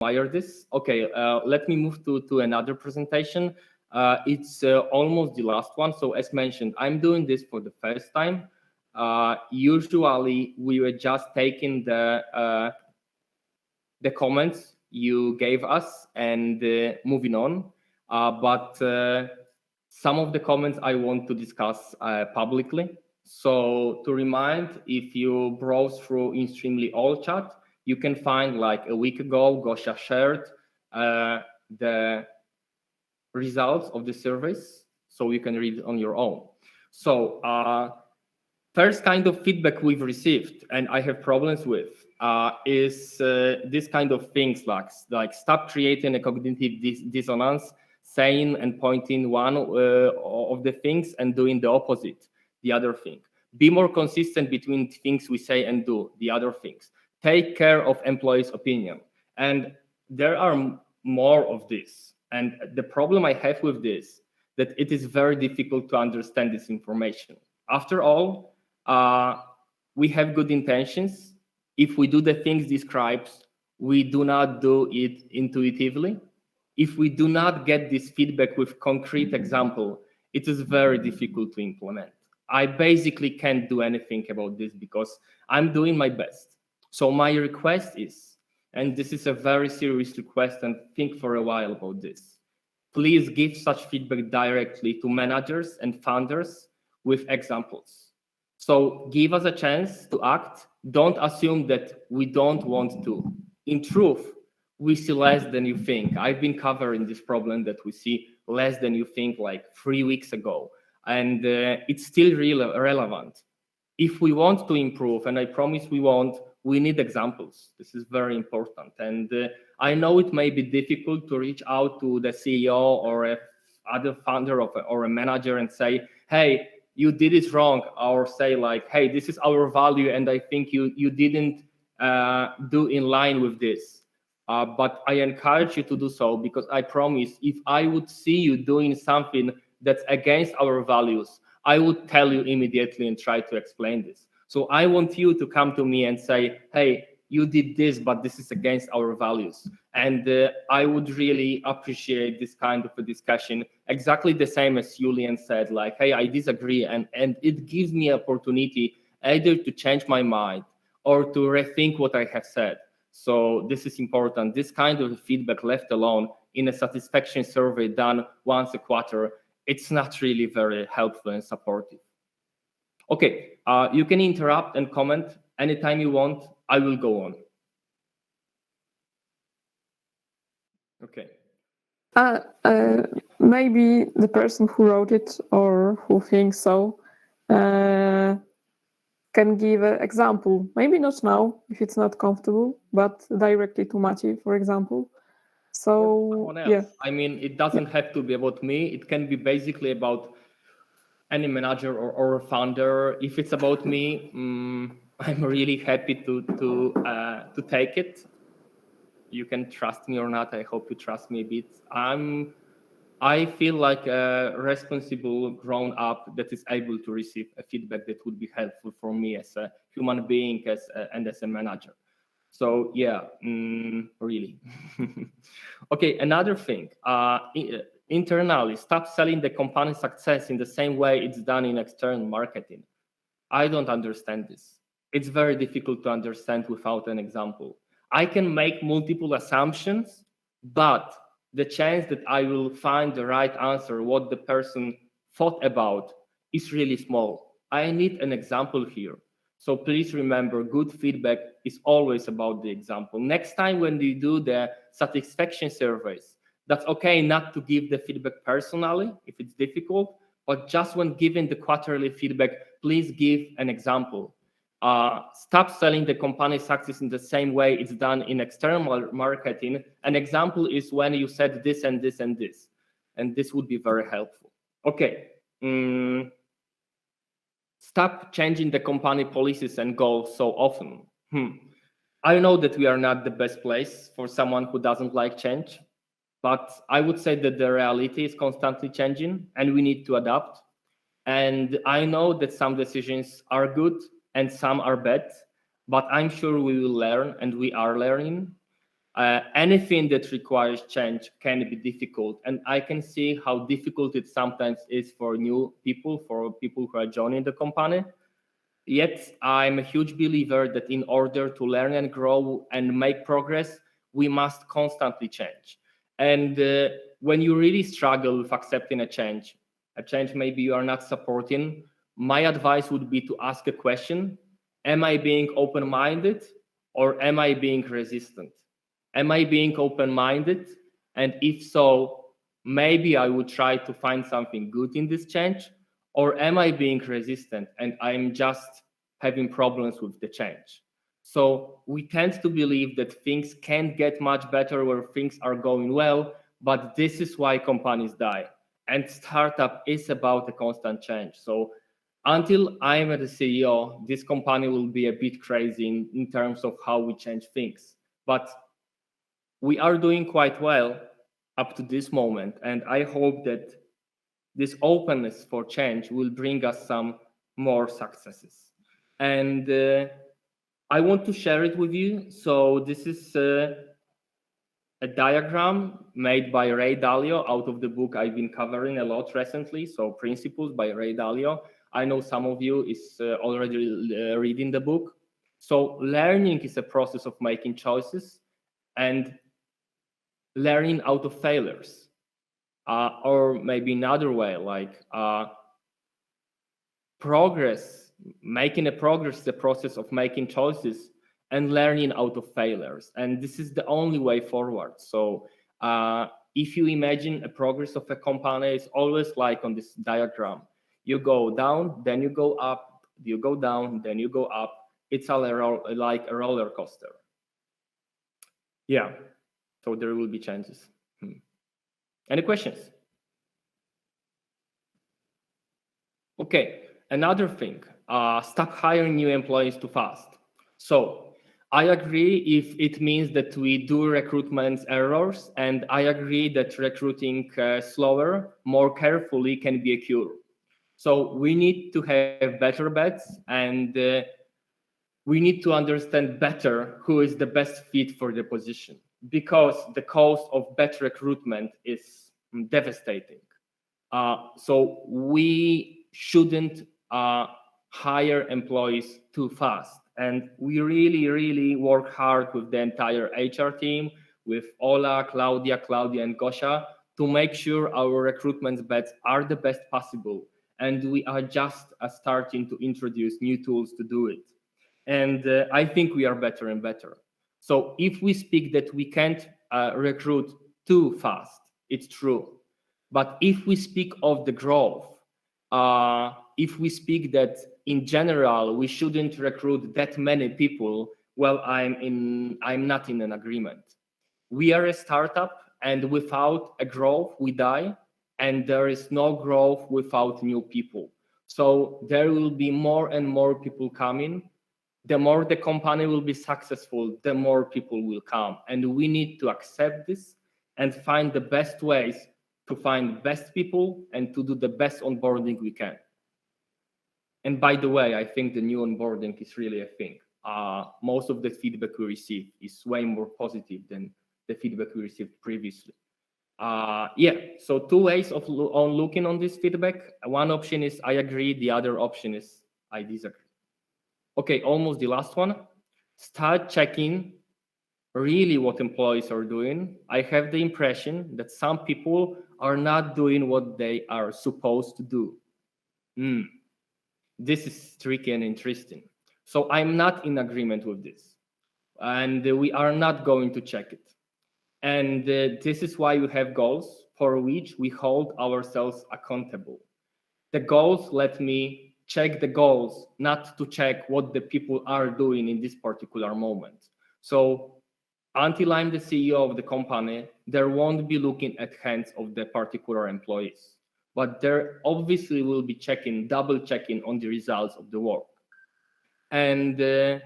admire this. Okay, let me move to another presentation. It's almost the last one. So as mentioned, I'm doing this for the first time. Usually we were just taking the comments you gave us and moving on. But some of the comments I want to discuss publicly. So to remind, if you browse through inStreamly all chat, you can find like a week ago, Gosia shared the results of the surveys, so you can read it on your own. So first kind of feedback we've received, and I have problems with, is this kind of things like stop creating a cognitive dissonance, saying and pointing one of the things and doing the opposite, the other thing. Be more consistent between things we say and do, the other things. Take care of employees' opinion. And there are more of this. And the problem I have with this, that it is very difficult to understand this information. After all, we have good intentions. If we do the things described, we do not do it intuitively. If we do not get this feedback with concrete example, it is very difficult to implement. I basically can't do anything about this because I'm doing my best. So my request is, and this is a very serious request, and think for a while about this, please give such feedback directly to managers and founders with examples. So give us a chance to act. Don't assume that we don't want to. In truth, we see less than you think. I've been covering this problem that we see less than you think like 3 weeks ago. And it's still relevant. If we want to improve, and I promise we won't, we need examples. This is very important. And I know it may be difficult to reach out to the CEO or a other founder or a manager and say, hey, you did it wrong, or say like, hey, this is our value and I think you didn't do in line with this. But I encourage you to do so, because I promise if I would see you doing something that's against our values, I would tell you immediately and try to explain this. So I want you to come to me and say, hey, you did this, but this is against our values. And I would really appreciate this kind of a discussion, exactly the same as Julian said, like, hey, I disagree. And it gives me opportunity either to change my mind or to rethink what I have said. So this is important. This kind of feedback left alone in a satisfaction survey done once a quarter, it's not really very helpful and supportive. Okay, you can interrupt and comment anytime you want. I will go on. Okay. Maybe the person who wrote it or who thinks so can give an example. Maybe not now, if it's not comfortable, but directly to Maciej, for example. So, yeah. I mean, it doesn't have to be about me. It can be basically about any manager or a founder. If it's about me, I'm really happy to take it. You can trust me or not. I hope you trust me a bit. I feel like a responsible grown up that is able to receive a feedback that would be helpful for me as a human being and as a manager. So yeah, really. Okay, another thing. Internally, stop selling the company success in the same way it's done in external marketing. I don't understand this. It's very difficult to understand without an example. I can make multiple assumptions, but the chance that I will find the right answer, what the person thought about, is really small. I need an example here. So please remember, good feedback is always about the example. Next time when you do the satisfaction surveys, that's okay not to give the feedback personally if it's difficult, but just when giving the quarterly feedback, please give an example. Stop selling the company success in the same way it's done in external marketing. An example is when you said this and this and this, and this would be very helpful. Okay. Stop changing the company policies and goals so often. I know that we are not the best place for someone who doesn't like change, but I would say that the reality is constantly changing and we need to adapt. And I know that some decisions are good and some are bad, but I'm sure we will learn and we are learning. Anything that requires change can be difficult, and I can see how difficult it sometimes is for new people, for people who are joining the company. Yet I'm a huge believer that in order to learn and grow and make progress, we must constantly change. And when you really struggle with accepting a change maybe you are not supporting, my advice would be to ask a question: am I being open-minded or am I being resistant? Am I being open-minded? And if so, maybe I would try to find something good in this change. Or am I being resistant and I'm just having problems with the change? So we tend to believe that things can't get much better where things are going well, but this is why companies die. And startup is about a constant change. So until I'm the CEO, this company will be a bit crazy in terms of how we change things. But we are doing quite well up to this moment. And I hope that this openness for change will bring us some more successes. And I want to share it with you. So this is a diagram made by Ray Dalio out of the book I've been covering a lot recently. So Principles by Ray Dalio. I know some of you is already reading the book. So learning is a process of making choices and learning out of failures. Or maybe another way, like progress, making a progress is the process of making choices and learning out of failures. And this is the only way forward. So if you imagine a progress of a company, it's always like on this diagram. You go down, then you go up, you go down, then you go up. It's all like a roller coaster. Yeah, so there will be changes. Any questions? Okay, another thing, stop hiring new employees too fast. So I agree if it means that we do recruitment errors, and I agree that recruiting slower, more carefully can be a cure. So we need to have better bets, and we need to understand better who is the best fit for the position, because the cost of bad recruitment is devastating. So we shouldn't hire employees too fast. And we really work hard with the entire HR team, with Ola, Claudia, and Gosia, to make sure our recruitment bets are the best possible. And we are just starting to introduce new tools to do it. And I think we are better and better. So if we speak that we can't recruit too fast, it's true. But if we speak of the growth, if we speak that in general we shouldn't recruit that many people, well, I'm not in an agreement. We are a startup, and without a growth we die, and there is no growth without new people. So there will be more and more people coming. The more the company will be successful, the more people will come, and we need to accept this and find the best ways to find best people and to do the best onboarding we can. And by the way, I think the new onboarding is really a thing. Most of the feedback we receive is way more positive than the feedback we received previously. Yeah, so two ways of looking on this feedback. One option is I agree, the other option is I disagree. Okay, almost the last one. Start checking really what employees are doing. I have the impression that some people are not doing what they are supposed to do. This is tricky and interesting. So I'm not in agreement with this. And we are not going to check it. And this is why we have goals for which we hold ourselves accountable. The goals let me check the goals, not to check what the people are doing in this particular moment. So until I'm the CEO of the company, there won't be looking at hands of the particular employees, but there obviously will be double checking on the results of the work. And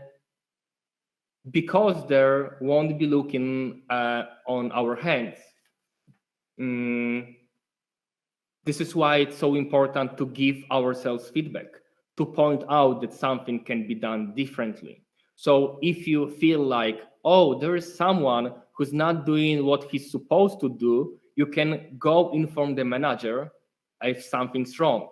because there won't be looking on our hands, this is why it's so important to give ourselves feedback, to point out that something can be done differently. So if you feel like, oh, there is someone who's not doing what he's supposed to do, you can go inform the manager if something's wrong.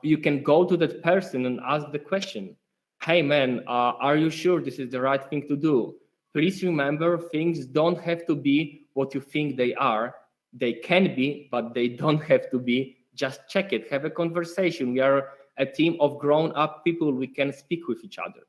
You can go to that person and ask the question, hey man, are you sure this is the right thing to do? Please remember, things don't have to be what you think they are. They can be, but they don't have to be. Just check it, have a conversation. We are a team of grown-up people, we can speak with each other.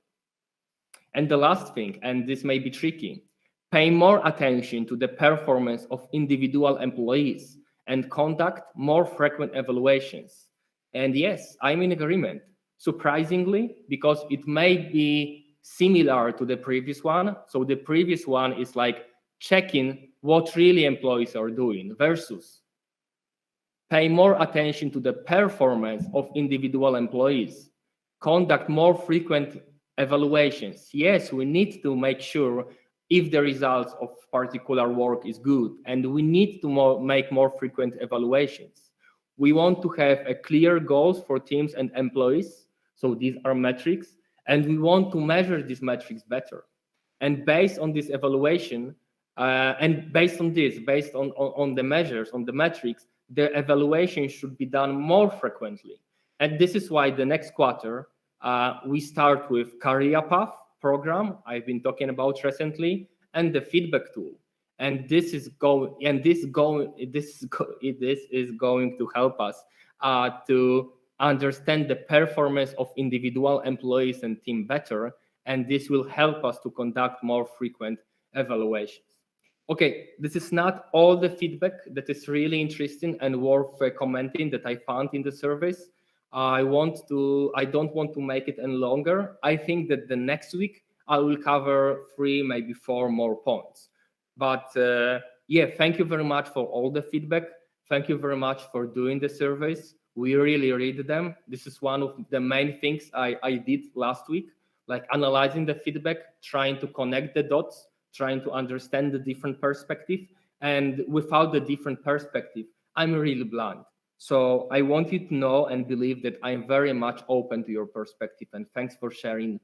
And the last thing, and this may be tricky, pay more attention to the performance of individual employees and conduct more frequent evaluations. And yes, I'm in agreement. Surprisingly, because it may be similar to the previous one. So the previous one is like checking what really employees are doing versus pay more attention to the performance of individual employees, conduct more frequent evaluations. Yes, we need to make sure if the results of particular work is good, and we need to make more frequent evaluations. We want to have a clear goals for teams and employees. So these are metrics, and we want to measure these metrics better. And based on this evaluation, and based on the measures, on the metrics, the evaluation should be done more frequently. And this is why the next quarter, we start with career path program I've been talking about recently, and the feedback tool. And this is going to help us to understand the performance of individual employees and team better, and this will help us to conduct more frequent evaluations. Okay, this is not all the feedback that is really interesting and worth commenting that I found in the surveys. I don't want to make it any longer. I think that the next week I will cover 3, maybe 4 more points. But yeah, thank you very much for all the feedback. Thank you very much for doing the surveys. We really read them. This is one of the main things I did last week, like analyzing the feedback, trying to connect the dots, trying to understand the different perspective. And without the different perspective, I'm really blind. So I want you to know and believe that I'm very much open to your perspective. And thanks for sharing